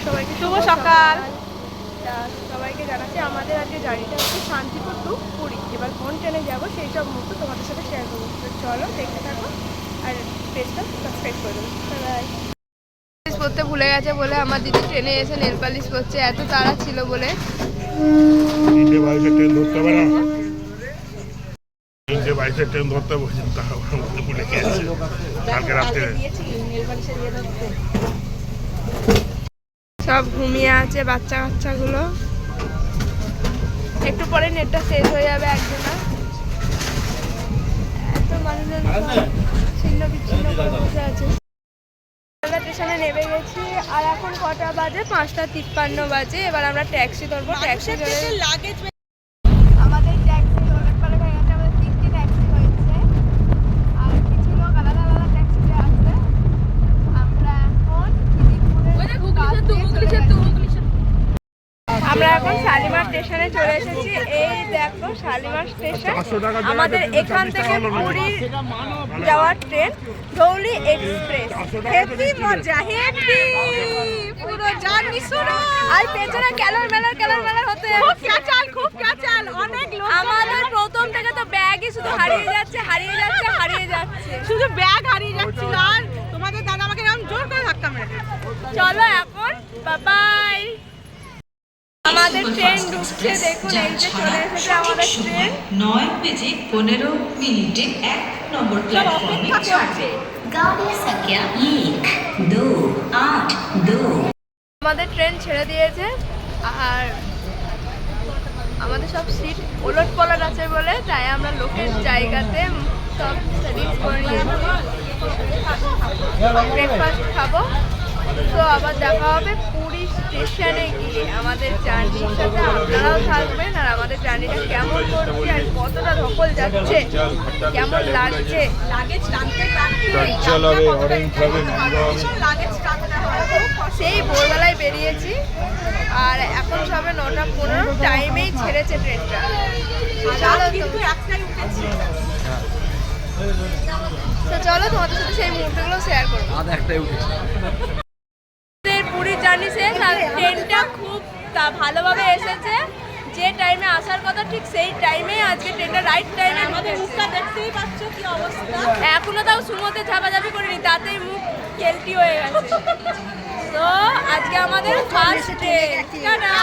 সবাইকে শুভ সকাল। সবাইকে জানাচ্ছি আমাদের আজকে জার্নিটা হচ্ছে শান্তিপুর টু পুরী। এবার কোন ট্রেনে যাবো সেই সব মুহূর্ত তোমাদের সাথে শেয়ার করবো। তো চলো দেখতে থাকো আর পেজটা সাবস্ক্রাইব করে দেবো। বাই। পরতে ভুলে গেছে বলে আমার দিদি ট্রেনে এসে নেল পালিশ করছে, এত তাড়া ছিল বলে। ট্রেন ধরতে হবে না, 3:22 ট্রেন ধরতে পর্যন্ত ভুলে গেছে কালকে রাত্রে। সব ঘুমিয়ে আছে বাচ্চা কাচ্চাগুলো। একটু পরে নেটটা শেষ হয়ে যাবে একজনা। এত মানুষজন ছিন্ন বিচ্ছিন্ন করে বসে আছে। স্টেশনে নেমে গেছি আর এখন কটা বাজে? 5:53 বাজে। এবার আমরা ট্যাক্সি ধরবো। ট্যাক্সি ধরে আমাদের ট্যাক্সি ওলেট পালেট হয়ে গেছে। আমাদের 3টি ট্যাক্সি হয়েছে আর কিছু লোক আলাদা আলাদা ট্যাক্সিতে আছে। আমরা এখন শালিমার স্টেশনে চলে এসেছি। এই দেখো শালিমার স্টেশন। আমাদের এখান থেকে পুরী যাওয়ার ট্রেন ধৌলি এক্সপ্রেস। হেভি মজা, হেভি পুরো জার্নি শুরু। আর পেছনে ক্যালার মেলার হতে খুব ক্যাচাল অনেক লোক। আমাদের প্রথম থেকে তো ব্যাগই শুধু হারিয়ে যাচ্ছে। শুধু ব্যাগ হারিয়ে যাচ্ছিল আর তোমাদের দাদা আমাকে এরকম জোর করে ধাক্কা মেরে। চলো এখন বাই। আমাদের ট্রেন ঢুকছে, দেখুন এই যে চলে এসেছে আমাদের ট্রেন। 9:15 1 নম্বর প্ল্যাটফর্মে ছাড়বে। গাড়ি সংখ্যা 1282। আমাদের ট্রেন ছেড়ে দিয়েছে আর আমাদের সব সিট ওলট পালট আছে বলে তাই আমরা লোকের জায়গাতে সব সেটিংস করে নিয়েছি। ব্রেকফাস্ট খাবো। তো আবার দেখা হবে পুরী স্টেশনে গিয়ে। আমাদের জার্নির সাথে আপনারাও থাকবেন আর আমাদের জার্নিটা কেমন করছে আর কতটা ধকল যাচ্ছে, কেমন লাগছে। লাগেজ টানতে সেই ভোরবেলায় বেরিয়েছি আর এখন সবে 9:15 টাইমেই ছেড়েছে ট্রেনটা। তো চলো তোমাদের সাথে সেই মুহূর্তগুলো শেয়ার করবো। পুরীর জার্নি শেষ আর ট্রেনটা খুব ভালোভাবে এসেছে। যে টাইমে আসার কথা ঠিক সেই টাইমেই আজকে ট্রেনটা রাইট টাইমে। আমাদের মুখটা দেখতেই পাচ্ছ কি অবস্থা। এখনো তাও সুমোতে ঝাপাঝাপি করিনি, তাতেই মুখ কেলটি হয়ে গেছে। তো আজকে আমাদের ফার্স্ট ডে। টাটা।